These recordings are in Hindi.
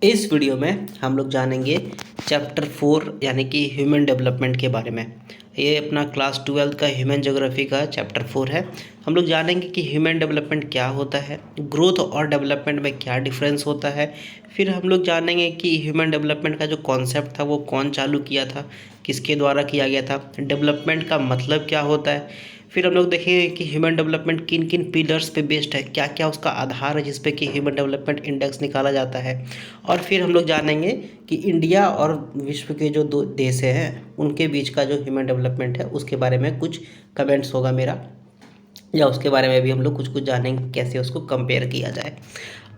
इस वीडियो में हम लोग जानेंगे चैप्टर 4 यानी कि ह्यूमन डेवलपमेंट के बारे में। ये अपना क्लास 12 का ह्यूमन ज्योग्राफी का चैप्टर 4 है। हम लोग जानेंगे कि ह्यूमन डेवलपमेंट क्या होता है, ग्रोथ और डेवलपमेंट में क्या डिफरेंस होता है। फिर हम लोग जानेंगे कि ह्यूमन डेवलपमेंट का जो कॉन्सेप्ट था वो कौन चालू किया था, किसके द्वारा किया गया था, डेवलपमेंट का मतलब क्या होता है। फिर हम लोग देखेंगे कि ह्यूमन डेवलपमेंट किन किन पिलर्स पे बेस्ड है, क्या क्या उसका आधार है जिस पे कि ह्यूमन डेवलपमेंट इंडेक्स निकाला जाता है। और फिर हम लोग जानेंगे कि इंडिया और विश्व के जो दो देश हैं उनके बीच का जो ह्यूमन डेवलपमेंट है उसके बारे में कुछ कमेंट्स होगा मेरा, या उसके बारे में भी हम लोग कुछ कुछ जानेंगे कैसे उसको कंपेयर किया जाए।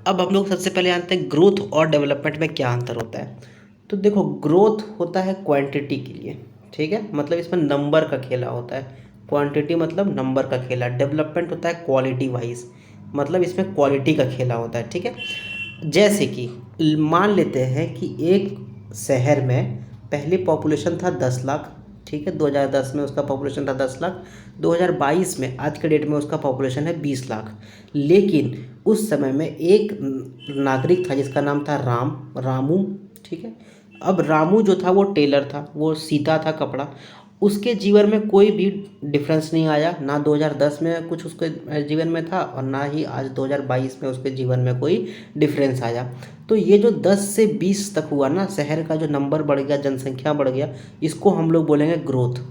अब हम लोग सबसे पहले जानते हैं ग्रोथ और डेवलपमेंट में क्या अंतर होता है। तो देखो, ग्रोथ होता है क्वांटिटी के लिए, ठीक है, मतलब इसमें नंबर का खेला होता है। क्वांटिटी मतलब नंबर का खेला। डेवलपमेंट होता है क्वालिटी वाइज, मतलब इसमें क्वालिटी का खेला होता है, ठीक है। जैसे कि मान लेते हैं कि एक शहर में पहली पॉपुलेशन था 10 लाख, ठीक है, 2010 में उसका पॉपुलेशन था 10 लाख। 2022 में आज के डेट में उसका पॉपुलेशन है 20 लाख। लेकिन उस समय में एक नागरिक था जिसका नाम था रामू, ठीक है। अब रामू जो था वो टेलर था, वो सीता था कपड़ा। उसके जीवन में कोई भी डिफरेंस नहीं आया, ना 2010 में कुछ उसके जीवन में था और ना ही आज 2022 में उसके जीवन में कोई डिफरेंस आया। तो ये जो 10 से 20 तक हुआ ना, शहर का जो नंबर बढ़ गया, जनसंख्या बढ़ गया, इसको हम लोग बोलेंगे ग्रोथ।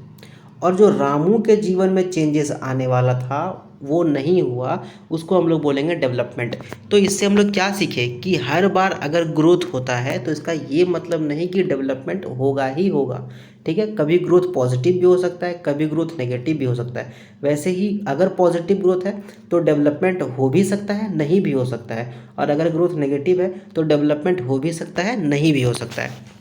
और जो रामू के जीवन में चेंजेस आने वाला था वो नहीं हुआ, उसको हम लोग बोलेंगे डेवलपमेंट। तो इससे हम लोग क्या सीखे कि हर बार अगर ग्रोथ होता है तो इसका ये मतलब नहीं कि डेवलपमेंट होगा ही होगा, ठीक है। कभी ग्रोथ पॉजिटिव भी हो सकता है, कभी ग्रोथ नेगेटिव भी हो सकता है। वैसे ही अगर पॉजिटिव ग्रोथ है तो डेवलपमेंट हो भी सकता है, नहीं भी हो सकता है, और अगर ग्रोथ नेगेटिव है तो डेवलपमेंट हो भी सकता है, नहीं भी हो सकता है।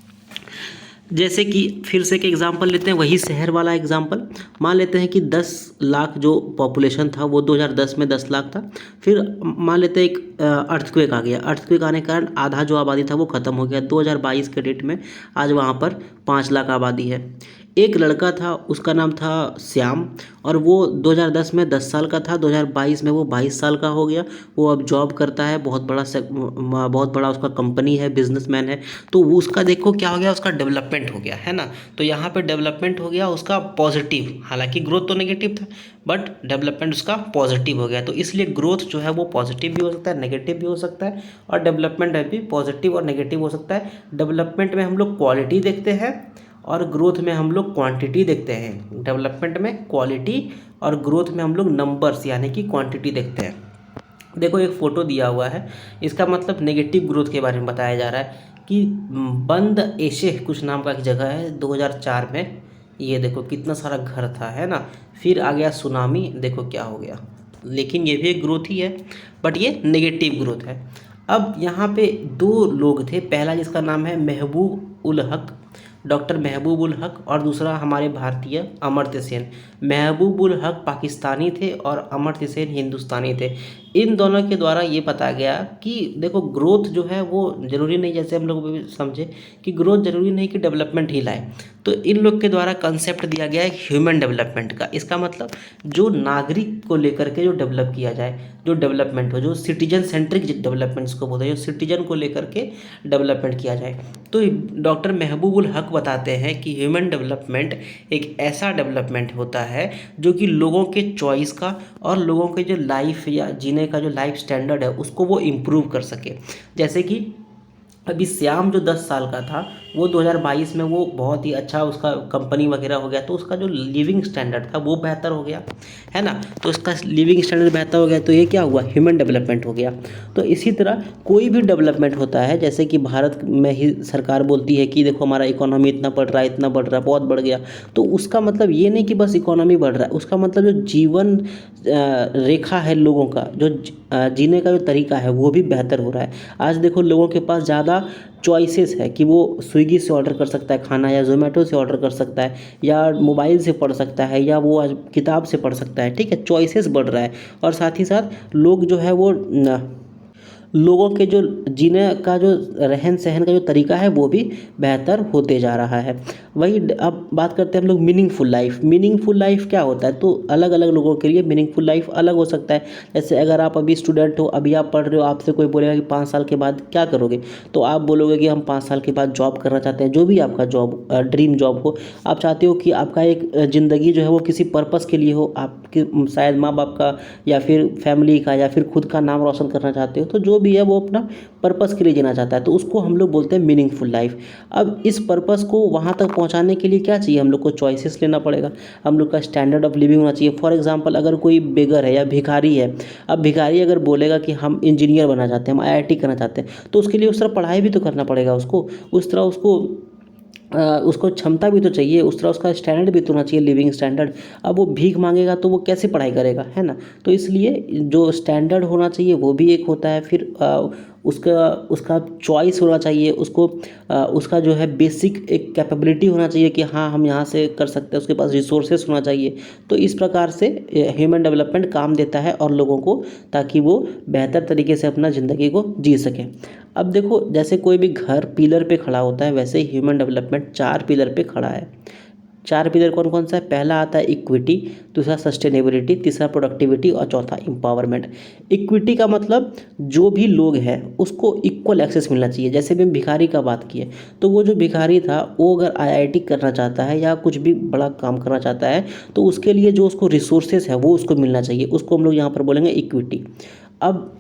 जैसे कि फिर से एक एग्जांपल लेते हैं, वही शहर वाला एग्जांपल। मान लेते हैं कि 10 लाख जो पॉपुलेशन था वो 2010 में 10 लाख था। फिर मान लेते हैं एक अर्थक्वेक आ गया। अर्थक्वेक आने के कारण आधा जो आबादी था वो ख़त्म हो गया। 2022 के डेट में आज वहाँ पर 5 लाख आबादी है। एक लड़का था, उसका नाम था श्याम, और वो 2010 में 10 साल का था, 2022 में वो 22 साल का हो गया। वो अब जॉब करता है, बहुत बड़ा उसका कंपनी है, बिजनेसमैन है। तो वो उसका देखो क्या हो गया, उसका डेवलपमेंट हो गया, है ना। तो यहाँ पे डेवलपमेंट हो गया उसका पॉजिटिव, हालांकि ग्रोथ तो नेगेटिव था बट डेवलपमेंट उसका पॉजिटिव हो गया। तो इसलिए ग्रोथ जो है वो पॉजिटिव भी हो सकता है, नेगेटिव भी हो सकता है, और डेवलपमेंट भी पॉजिटिव और नेगेटिव हो सकता है। डेवलपमेंट में हम लोग क्वालिटी देखते हैं और ग्रोथ में हम लोग क्वांटिटी देखते हैं। डेवलपमेंट में क्वालिटी और ग्रोथ में हम लोग नंबर्स यानी कि क्वांटिटी देखते हैं। देखो, एक फ़ोटो दिया हुआ है, इसका मतलब नेगेटिव ग्रोथ के बारे में बताया जा रहा है कि बंद एशे कुछ नाम का एक जगह है 2004 में। ये देखो कितना सारा घर था, है ना। फिर आ गया सुनामी, देखो क्या हो गया। लेकिन ये भी एक ग्रोथ ही है बट ये नेगेटिव ग्रोथ है। अब यहाँ पे दो लोग थे, पहला जिसका नाम है महबूब उल हक, डॉक्टर महबूब उल हक, और दूसरा हमारे भारतीय अमर्त्य सेन। महबूब उल हक पाकिस्तानी थे और अमर्त्य सेन हिंदुस्तानी थे। इन दोनों के द्वारा ये बताया गया कि देखो, ग्रोथ जो है वो ज़रूरी नहीं, जैसे हम लोग भी समझे कि ग्रोथ ज़रूरी नहीं कि डेवलपमेंट ही लाए। तो इन लोग के द्वारा कंसेप्ट दिया गया है ह्यूमन डेवलपमेंट का। इसका मतलब जो नागरिक को लेकर के जो डेवलप किया जाए, जो डेवलपमेंट हो, जो सिटीजन सेंट्रिक डेवलपमेंट इसको बोलते हैं, जो सिटीजन को लेकर के डेवलपमेंट किया जाए। तो डॉक्टर महबूब उल हक बताते हैं कि ह्यूमन डेवलपमेंट एक ऐसा डेवलपमेंट होता है जो कि लोगों के चॉइस का और लोगों के जो लाइफ या जीने का जो लाइफ स्टैंडर्ड है उसको वो इम्प्रूव कर सके। जैसे कि अभी श्याम जो 10 साल का था वो 2022 में वो बहुत ही अच्छा उसका कंपनी वगैरह हो गया, तो उसका जो लिविंग स्टैंडर्ड था वो बेहतर हो गया, है ना। तो उसका लिविंग स्टैंडर्ड बेहतर हो गया तो ये क्या हुआ, ह्यूमन डेवलपमेंट हो गया। तो इसी तरह कोई भी डेवलपमेंट होता है, जैसे कि भारत में ही सरकार बोलती है कि देखो हमारा इकोनॉमी इतना बढ़ रहा है, इतना बढ़ रहा है, बहुत बढ़ गया। तो उसका मतलब ये नहीं कि बस इकोनॉमी बढ़ रहा है, उसका मतलब जो जीवन रेखा है लोगों का, जो जीने का जो तरीका है वो भी बेहतर हो रहा है। आज देखो लोगों के पास ज़्यादा चॉइसेस है कि वो स्विगी से ऑर्डर कर सकता है खाना, या जोमेटो से ऑर्डर कर सकता है, या मोबाइल से पढ़ सकता है, या वो आज किताब से पढ़ सकता है, ठीक है। चॉइसेस बढ़ रहा है और साथ ही साथ लोगों के जो जीने का जो रहन सहन का जो तरीका है वो भी बेहतर होते जा रहा है। वही अब बात करते हैं हम लोग मीनिंगफुल लाइफ। मीनिंगफुल लाइफ क्या होता है, तो अलग अलग लोगों के लिए मीनिंगफुल लाइफ अलग हो सकता है। जैसे अगर आप अभी स्टूडेंट हो, अभी आप पढ़ रहे हो, आपसे कोई बोलेगा कि 5 साल के बाद क्या करोगे, तो आप बोलोगे कि हम 5 साल के बाद जॉब करना चाहते हैं। जो भी आपका जॉब ड्रीम जॉब हो, आप चाहते हो कि आपका एक ज़िंदगी जो है वो किसी पर्पस के लिए हो, आपके शायद माँ बाप का या फिर फैमिली का या फिर खुद का नाम रोशन करना चाहते हो, तो जो भी है वो अपना पर्पस के लिए जीना चाहता है, तो उसको हम लोग बोलते हैं मीनिंगफुल लाइफ। अब इस पर्पस को वहाँ तक पहुँचाने के लिए क्या चाहिए, हम लोग को चॉइसेस लेना पड़ेगा, हम लोग का स्टैंडर्ड ऑफ लिविंग होना चाहिए। फॉर एग्जांपल अगर कोई बेगर है या भिखारी है, अब भिखारी अगर बोलेगा कि हम इंजीनियर बनना चाहते हैं, हम आईआईटी करना चाहते हैं, तो उसके लिए उस तरह पढ़ाई भी तो करना पड़ेगा उसको, उस तरह उसको क्षमता भी तो चाहिए, उस तरह उसका स्टैंडर्ड भी तो होना चाहिए, लिविंग स्टैंडर्ड। अब वो भीख मांगेगा तो वो कैसे पढ़ाई करेगा, है ना। तो इसलिए जो स्टैंडर्ड होना चाहिए वो भी एक होता है। फिर उसका उसका चॉइस होना चाहिए, उसका जो है बेसिक एक कैपेबिलिटी होना चाहिए कि हाँ हम यहाँ से कर सकते हैं, उसके पास रिसोर्सेस होना चाहिए। तो इस प्रकार से ह्यूमन डेवलपमेंट काम देता है और लोगों को, ताकि वो बेहतर तरीके से अपना ज़िंदगी को जी सकें। अब देखो, जैसे कोई भी घर पिलर पे खड़ा होता है, वैसे ही ह्यूमन डेवलपमेंट 4 पिलर पे खड़ा है। 4 पिलर कौन कौन सा है, पहला आता है इक्विटी, दूसरा सस्टेनेबिलिटी, तीसरा प्रोडक्टिविटी और चौथा एम्पावरमेंट। इक्विटी का मतलब जो भी लोग हैं उसको इक्वल एक्सेस मिलना चाहिए। जैसे भी भिखारी का बात किए, तो वो जो भिखारी था वो अगर आईआईटी करना चाहता है या कुछ भी बड़ा काम करना चाहता है, तो उसके लिए जो उसको रिसोर्सेज है वो उसको मिलना चाहिए, उसको हम लोग यहाँ पर बोलेंगे इक्विटी। अब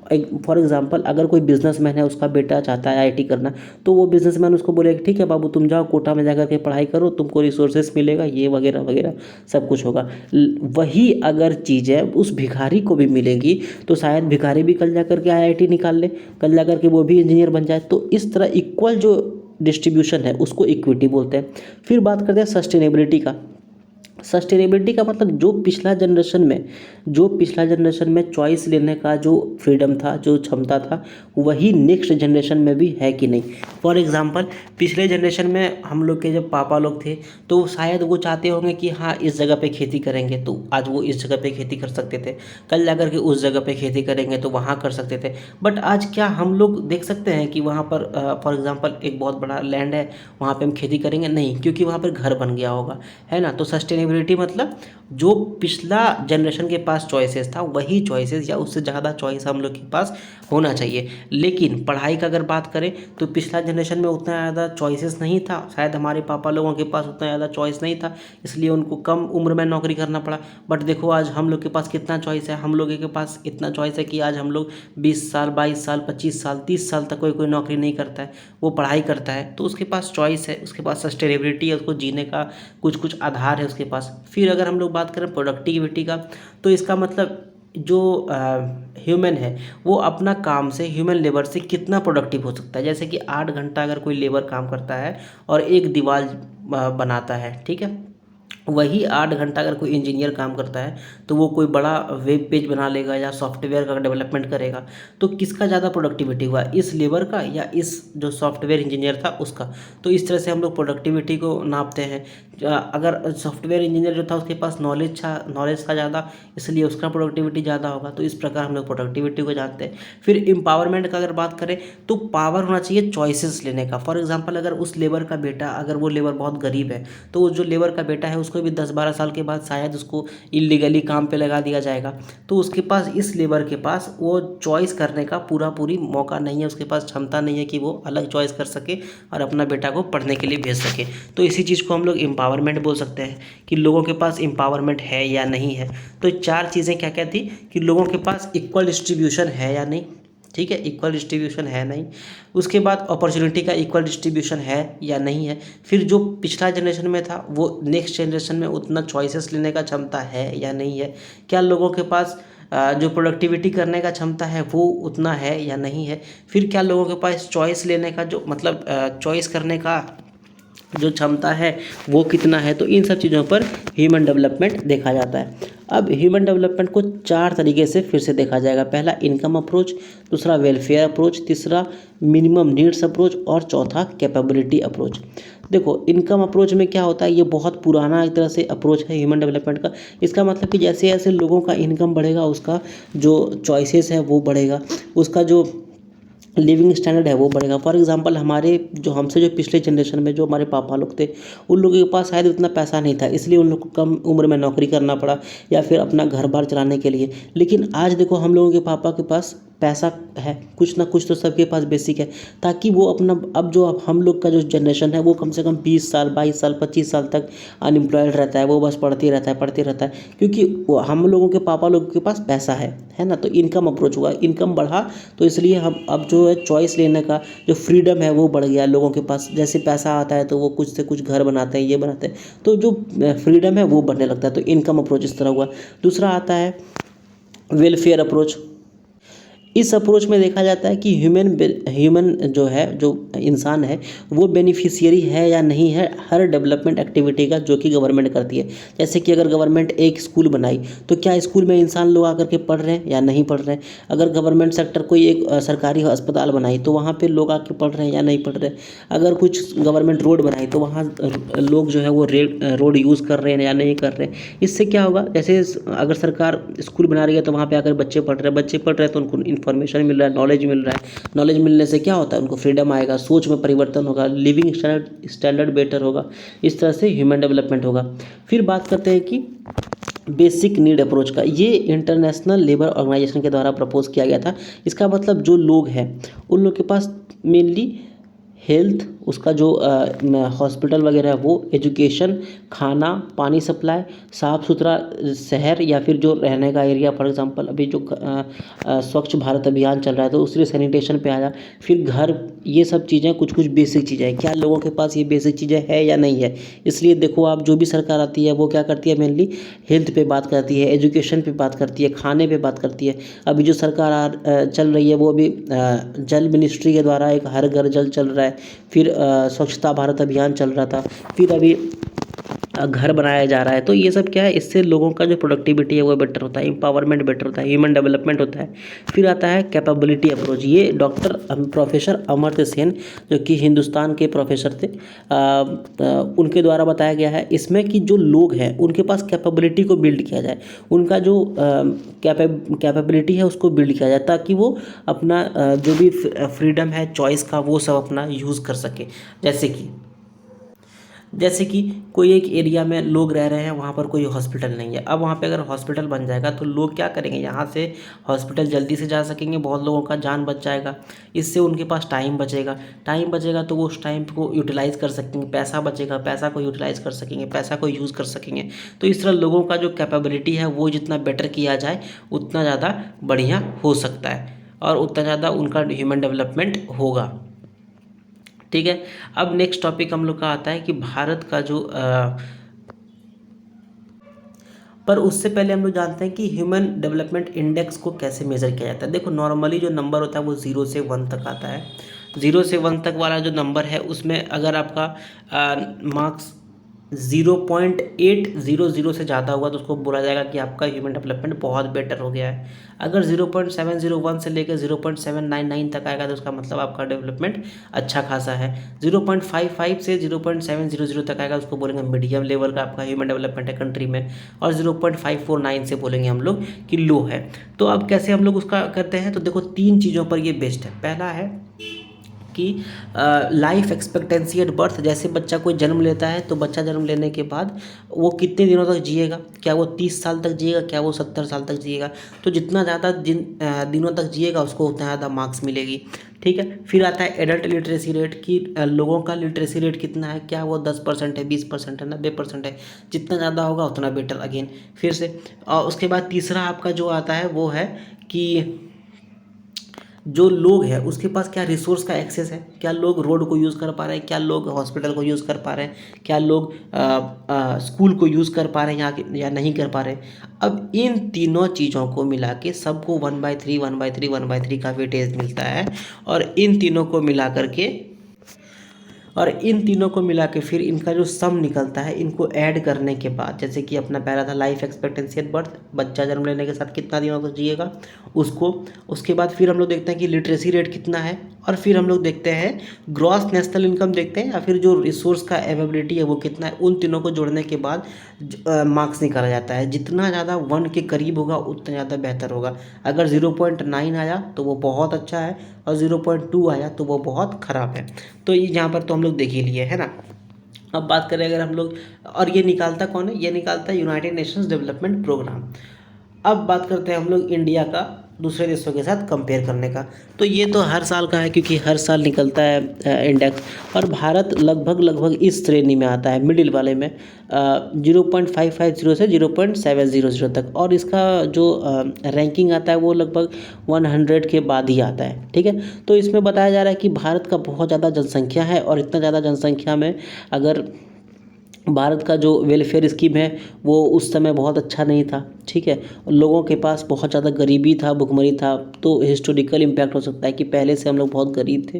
फॉर एग्जांपल अगर कोई बिजनेसमैन है, उसका बेटा चाहता है आईआईटी करना, तो वो बिजनेसमैन उसको बोलेगा ठीक है बाबू, तुम जाओ कोटा में जाकर के पढ़ाई करो, तुमको रिसोर्सेस मिलेगा, ये वगैरह वगैरह सब कुछ होगा। वही अगर चीज़ें उस भिखारी को भी मिलेगी, तो शायद भिखारी भी कल जाकर के आईआईटी निकाल ले, कल जाकर के वो भी इंजीनियर बन जाए। तो इस तरह इक्वल जो डिस्ट्रीब्यूशन है उसको इक्विटी बोलते हैं। फिर बात करते हैं सस्टेनेबिलिटी का। सस्टेनेबिलिटी का मतलब जो पिछला जनरेशन में चॉइस लेने का जो फ्रीडम था, जो क्षमता था, वही नेक्स्ट जनरेशन में भी है कि नहीं। फॉर एग्जांपल पिछले जनरेशन में हम लोग के जब पापा लोग थे, तो शायद वो चाहते होंगे कि हाँ इस जगह पे खेती करेंगे, तो आज वो इस जगह पे खेती कर सकते थे, कल जाकर के उस जगह पे खेती करेंगे तो वहाँ कर सकते थे। बट आज क्या हम लोग देख सकते हैं कि वहाँ पर फॉर एग्जांपल एक बहुत बड़ा लैंड है, वहाँ पे हम खेती करेंगे नहीं, क्योंकि वहाँ पर घर बन गया होगा, है ना। तो सस्टेनेबिलिटी मतलब जो पिछला जनरेशन के पास चॉइसेस था, वही चॉइसेस या उससे ज़्यादा चॉइस हम लोग के पास होना चाहिए। लेकिन पढ़ाई का अगर बात करें, तो पिछला जनरेशन में उतना ज़्यादा चॉइसेस नहीं था, शायद हमारे पापा लोगों के पास उतना ज़्यादा चॉइस नहीं था, इसलिए उनको कम उम्र में नौकरी करना पड़ा। बट देखो आज हम लोग के पास कितना चॉइस है, हम लोगों के पास इतना चॉइस है कि आज हम लोग 20 साल 22 साल 25 साल 30 साल तक कोई नौकरी नहीं करता है, वो पढ़ाई करता है, तो उसके पास चॉइस है, उसके पास सस्टेनेबिलिटी है, उसको जीने का कुछ कुछ आधार है उसके पास। फिर अगर हम लोग बात करें प्रोडक्टिविटी का, तो इसका मतलब जो ह्यूमन है वो अपना काम से, ह्यूमन लेबर से कितना प्रोडक्टिव हो सकता है। जैसे कि 8 घंटा अगर कोई लेबर काम करता है और एक दीवार बनाता है, ठीक है, वही 8 घंटा अगर कोई इंजीनियर काम करता है, तो वो कोई बड़ा वेब पेज बना लेगा या सॉफ्टवेयर का डेवलपमेंट करेगा। तो किसका ज़्यादा प्रोडक्टिविटी हुआ, इस लेबर का या इस जो सॉफ्टवेयर इंजीनियर था उसका। तो इस तरह से हम लोग प्रोडक्टिविटी को नापते हैं। अगर सॉफ्टवेयर इंजीनियर जो था उसके पास नॉलेज था ज़्यादा, इसलिए उसका प्रोडक्टिविटी ज़्यादा होगा। तो इस प्रकार हम लोग प्रोडक्टिविटी को जानते हैं। फिर एम्पावरमेंट का अगर बात करें, तो पावर होना चाहिए चॉइसेस लेने का। फॉर एग्जाम्पल अगर उस लेबर का बेटा, अगर वो लेबर बहुत गरीब है, तो वो जो लेबर का बेटा है उसको भी 10-12 साल के बाद शायद उसको इलीगली काम पे लगा दिया जाएगा। तो उसके पास, इस लेबर के पास वो चॉइस करने का पूरी मौका नहीं है, उसके पास क्षमता नहीं है कि वो अलग चॉइस कर सके और अपना बेटा को पढ़ने के लिए भेज सके। तो इसी चीज़ को हम लोग एम्पावरमेंट बोल सकते हैं कि लोगों के पास एम्पावरमेंट है या नहीं है। तो 4 चीज़ें क्या क्या थी कि लोगों के पास इक्वल डिस्ट्रीब्यूशन है या नहीं, ठीक है, इक्वल डिस्ट्रीब्यूशन है नहीं। उसके बाद अपॉर्चुनिटी का इक्वल डिस्ट्रीब्यूशन है या नहीं है। फिर जो पिछला जनरेशन में था वो नेक्स्ट जनरेशन में उतना चॉइसेस लेने का क्षमता है या नहीं है। क्या लोगों के पास जो प्रोडक्टिविटी करने का क्षमता है वो उतना है या नहीं है। फिर क्या लोगों के पास चॉइस लेने का जो मतलब चॉइस करने का जो क्षमता है वो कितना है। तो इन सब चीज़ों पर ह्यूमन डेवलपमेंट देखा जाता है। अब ह्यूमन डेवलपमेंट को 4 तरीके से फिर से देखा जाएगा। पहला इनकम अप्रोच, दूसरा वेलफेयर अप्रोच, तीसरा मिनिमम नीड्स अप्रोच और चौथा कैपेबिलिटी अप्रोच। देखो इनकम अप्रोच में क्या होता है, ये बहुत पुराना एक तरह से अप्रोच है ह्यूमन डेवलपमेंट का। इसका मतलब कि जैसे जैसे लोगों का इनकम बढ़ेगा, उसका जो चॉइसेस है वो बढ़ेगा, उसका जो लिविंग स्टैंडर्ड है वो बढ़ेगा। फॉर एग्जांपल हमारे जो हमसे जो पिछले जनरेशन में जो हमारे पापा लोग थे, उन लोगों के पास शायद उतना पैसा नहीं था, इसलिए उन लोग को कम उम्र में नौकरी करना पड़ा या फिर अपना घर बार चलाने के लिए। लेकिन आज देखो हम लोगों के पापा के पास पैसा है, कुछ ना कुछ तो सबके पास बेसिक है, ताकि वो अपना अब हम लोग का जो जनरेशन है वो कम से कम 20 साल 22 साल 25 साल तक अनएम्प्लॉयड रहता है, वो बस पढ़ते रहता है, क्योंकि हम लोगों के पापा लोगों के पास पैसा है ना। तो इनकम अप्रोच हुआ, इनकम बढ़ा, तो इसलिए हम अब जो है चॉइस लेने का जो फ्रीडम है वो बढ़ गया लोगों के पास। जैसे पैसा आता है तो वो कुछ से कुछ घर बनाते हैं, ये बनाते हैं, तो जो फ्रीडम है वो बढ़ने लगता है। तो इनकम अप्रोच इस तरह हुआ। दूसरा आता है वेलफेयर अप्रोच। इस अप्रोच में देखा जाता है कि ह्यूमन जो इंसान है वो बेनिफिशियरी है या नहीं है हर डेवलपमेंट एक्टिविटी का जो कि गवर्नमेंट करती है। जैसे कि अगर गवर्नमेंट एक स्कूल बनाई तो क्या स्कूल में इंसान लोग आकर के पढ़ रहे हैं या नहीं पढ़ रहे हैं। अगर गवर्नमेंट सेक्टर कोई एक सरकारी अस्पताल बनाई तो वहाँ पे लोग आके पढ़ रहे हैं या नहीं पढ़ रहे हैं। अगर कुछ गवर्नमेंट रोड बनाई तो वहाँ लोग जो है वो रोड यूज़ कर रहे हैं या नहीं कर रहे हैं। इससे क्या होगा, जैसे अगर सरकार स्कूल बना रही है तो वहाँ पे आकर बच्चे पढ़ रहे हैं तो उनको इन्फॉर्मेशन मिल रहा है, नॉलेज मिल रहा है। नॉलेज मिलने से क्या होता है, उनको फ्रीडम आएगा, सोच में परिवर्तन होगा, लिविंग स्टैंडर्ड बेटर होगा। इस तरह से ह्यूमन डेवलपमेंट होगा। फिर बात करते हैं कि बेसिक नीड अप्रोच का। ये इंटरनेशनल लेबर ऑर्गेनाइजेशन के द्वारा प्रपोज किया गया था। इसका मतलब जो लोग हैं उन लोग के पास मेनली हेल्थ, उसका जो हॉस्पिटल वगैरह है वो, एजुकेशन, खाना, पानी सप्लाई, साफ़ सुथरा शहर या फिर जो रहने का एरिया। फॉर एग्जांपल अभी जो स्वच्छ भारत अभियान चल रहा है तो उसके सैनिटेशन पे आया। फिर घर, ये सब चीज़ें कुछ बेसिक चीज़ें हैं। क्या लोगों के पास ये बेसिक चीज़ें है या नहीं है। इसलिए देखो आप, जो भी सरकार आती है वो क्या करती है, मेनली हेल्थ पे बात करती है, एजुकेशन पे बात करती है, खाने पे बात करती है। अभी जो सरकार चल रही है वो अभी जल मिनिस्ट्री के द्वारा एक हर घर जल चल रहा है। फिर स्वच्छता भारत अभियान चल रहा था। फिर अभी घर बनाया जा रहा है। तो ये सब क्या है, इससे लोगों का जो प्रोडक्टिविटी है वो बेटर होता है, एम्पावरमेंट बेटर होता है, ह्यूमन डेवलपमेंट होता है। फिर आता है कैपेबिलिटी अप्रोच। ये प्रोफेसर अमर्त्य सेन जो कि हिंदुस्तान के प्रोफेसर थे, उनके द्वारा बताया गया है इसमें कि जो लोग हैं उनके पास कैपेबिलिटी को बिल्ड किया जाए, उनका जो कैपेबिलिटी है उसको बिल्ड किया जाए, ताकि वो अपना जो भी फ्रीडम है चॉइस का वो सब अपना यूज़ कर सके। जैसे कि कोई एक एरिया में लोग रह रहे हैं, वहाँ पर कोई हॉस्पिटल नहीं है। अब वहाँ पे अगर हॉस्पिटल बन जाएगा तो लोग क्या करेंगे, यहाँ से हॉस्पिटल जल्दी से जा सकेंगे, बहुत लोगों का जान बच जाएगा। इससे उनके पास टाइम बचेगा तो वो उस टाइम को यूटिलाइज़ कर सकेंगे, पैसा बचेगा, पैसा को यूटिलाइज़ कर सकेंगे, पैसा को यूज़ कर सकेंगे। तो इस तरह लोगों का जो कैपेबिलिटी है वो जितना बेटर किया जाए उतना ज़्यादा बढ़िया हो सकता है और उतना ज़्यादा उनका ह्यूमन डेवलपमेंट होगा। ठीक है। अब नेक्स्ट टॉपिक हम लोग का आता है कि भारत का जो पर उससे पहले हम लोग जानते हैं कि ह्यूमन डेवलपमेंट इंडेक्स को कैसे मेज़र किया जाता है। देखो नॉर्मली जो नंबर होता है वो 0 से 1 तक आता है। 0 से 1 तक वाला जो नंबर है उसमें अगर आपका मार्क्स 0.800 से ज़्यादा हुआ तो उसको बोला जाएगा कि आपका ह्यूमन डेवलपमेंट बहुत बेटर हो गया है। अगर 0.701 से लेकर 0.799 तक आएगा तो उसका मतलब आपका डेवलपमेंट अच्छा खासा है। 0.55 से 0.700 तक आएगा उसको बोलेंगे मीडियम लेवल का आपका ह्यूमन डेवलपमेंट है कंट्री में। और 0.549 से बोलेंगे हम लोग कि लो है। तो अब कैसे हम लोग उसका करते हैं, तो देखो 3 चीज़ों पर ये बेस्ड है। पहला है कि लाइफ एक्सपेक्टेंसी एट बर्थ। जैसे बच्चा कोई जन्म लेता है तो बच्चा जन्म लेने के बाद वो कितने दिनों तक जिएगा, क्या वो 30 साल तक जिएगा, क्या वो 70 साल तक जिएगा। तो जितना ज़्यादा दिनों तक जिएगा उसको उतना ज़्यादा मार्क्स मिलेगी। ठीक है। फिर आता है एडल्ट लिटरेसी रेट कि लोगों का लिटरेसी रेट कितना है, क्या वो 10% है, 20% है, 90% है। जितना ज़्यादा होगा उतना बेटर अगेन फिर से। और उसके बाद तीसरा आपका जो आता है वो है कि जो लोग हैं उसके पास क्या रिसोर्स का एक्सेस है, क्या लोग रोड को यूज़ कर पा रहे हैं, क्या लोग हॉस्पिटल को यूज़ कर पा रहे हैं, क्या लोग स्कूल को यूज़ कर पा रहे हैं या नहीं कर पा रहे हैं। अब इन तीनों चीज़ों को मिला के सबको 1/3 का वेटेज मिलता है। और इन तीनों को मिला के फिर इनका जो सम निकलता है, इनको ऐड करने के बाद, जैसे कि अपना पहला था लाइफ एक्सपेक्टेंसी एट बर्थ, बच्चा जन्म लेने के साथ कितना दिनों तक जिएगा उसको। उसके बाद फिर हम लोग देखते हैं कि लिटरेसी रेट कितना है और फिर हम लोग देखते हैं ग्रॉस नेशनल इनकम देखते हैं, या फिर जो रिसोर्स का अवेलेबिलिटी है वो कितना है। उन तीनों को जोड़ने के बाद मार्क्स निकाला जाता है। जितना ज़्यादा 1 के करीब होगा उतना ज़्यादा बेहतर होगा। अगर 0.9 आया तो वो बहुत अच्छा है, और 0.2 आया तो वो बहुत ख़राब है। तो ये यहाँ पर तो हम लोग देख ही लिए है ना। अब बात करें अगर हम लोग, और ये निकालता कौन है, ये निकालता है यूनाइटेड नेशंस डेवलपमेंट प्रोग्राम। अब बात करते हैं हम लोग इंडिया का दूसरे देशों के साथ कंपेयर करने का। तो ये तो हर साल का है, क्योंकि हर साल निकलता है इंडेक्स, और भारत लगभग इस श्रेणी में आता है, मिडिल वाले में 0.550 से 0.700 तक। और इसका जो रैंकिंग आता है वो लगभग 100 के बाद ही आता है। ठीक है, तो इसमें बताया जा रहा है कि भारत का बहुत ज़्यादा जनसंख्या है, और इतना ज़्यादा जनसंख्या में अगर भारत का जो वेलफेयर स्कीम है वो उस समय बहुत अच्छा नहीं था। ठीक है, लोगों के पास बहुत ज़्यादा गरीबी था, भुखमरी था। तो हिस्टोरिकल इम्पैक्ट हो सकता है कि पहले से हम लोग बहुत गरीब थे,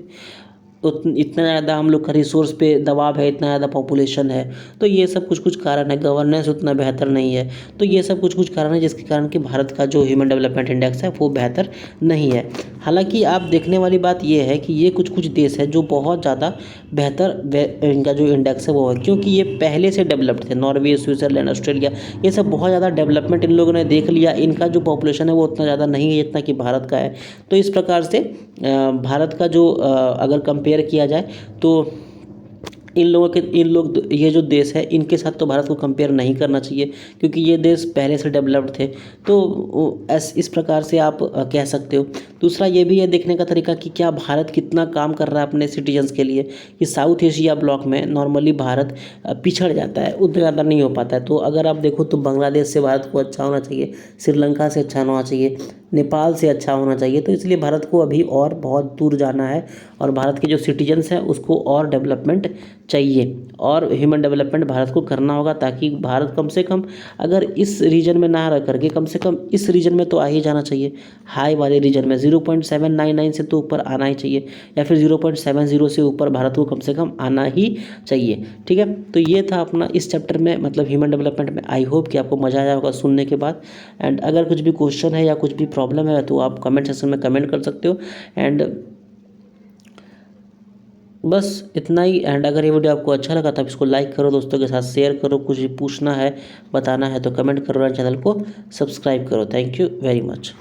तो इतना ज़्यादा हम लोग का रिसोर्स पे दबाव है, इतना ज़्यादा पॉपुलेशन है। तो ये सब कुछ कारण है, गवर्नेंस उतना बेहतर नहीं है। तो ये सब कुछ कारण है जिसके कारण कि भारत का जो ह्यूमन डेवलपमेंट इंडेक्स है वो बेहतर नहीं है। हालांकि आप देखने वाली बात ये है कि ये कुछ देश है जो बहुत ज़्यादा बेहतर इनका जो इंडेक्स है वो है, क्योंकि ये पहले से डेवलप्ड थे। नॉर्वे, स्विट्ज़रलैंड, ऑस्ट्रेलिया, ये सब बहुत ज़्यादा डेवलपमेंट इन लोगों ने देख लिया। इनका जो पॉपुलेशन है वो उतना ज़्यादा नहीं है जितना कि भारत का है। तो इस प्रकार से भारत का जो अगर कंपेयर किया जाए तो ये जो देश है इनके साथ तो भारत को कंपेयर नहीं करना चाहिए, क्योंकि ये देश पहले से डेवलप्ड थे। तो इस प्रकार से आप कह सकते हो। दूसरा ये भी है देखने का तरीका कि क्या भारत कितना काम कर रहा है अपने सिटीजन्स के लिए। कि साउथ एशिया ब्लॉक में नॉर्मली भारत पिछड़ जाता है, उतना ज़्यादा नहीं हो पाता है। तो अगर आप देखो तो बांग्लादेश से भारत को अच्छा होना चाहिए, श्रीलंका से अच्छा होना चाहिए, नेपाल से अच्छा होना चाहिए। तो इसलिए भारत को अभी और बहुत दूर जाना है, और भारत के जो सिटीजन्स हैं उसको और डेवलपमेंट चाहिए, और ह्यूमन डेवलपमेंट भारत को करना होगा, ताकि भारत कम से कम अगर इस रीजन में ना रह करके कम से कम इस रीजन में तो आ ही जाना चाहिए। हाई वाले रीजन में 0.799 से तो ऊपर आना ही चाहिए, या फिर 0.70 से ऊपर भारत को कम से कम आना ही चाहिए। ठीक है, तो ये था अपना इस चैप्टर में, मतलब ह्यूमन डेवलपमेंट में। आई होप कि आपको मज़ा आया होगा सुनने के बाद। एंड अगर कुछ भी क्वेश्चन है या कुछ भी प्रॉब्लम है तो आप कमेंट सेक्शन में कमेंट कर सकते हो। एंड बस इतना ही। एंड अगर ये वीडियो आपको अच्छा लगा तो आप इसको लाइक करो, दोस्तों के साथ शेयर करो। कुछ भी पूछना है, बताना है तो कमेंट करो, और चैनल को सब्सक्राइब करो। Thank you very much.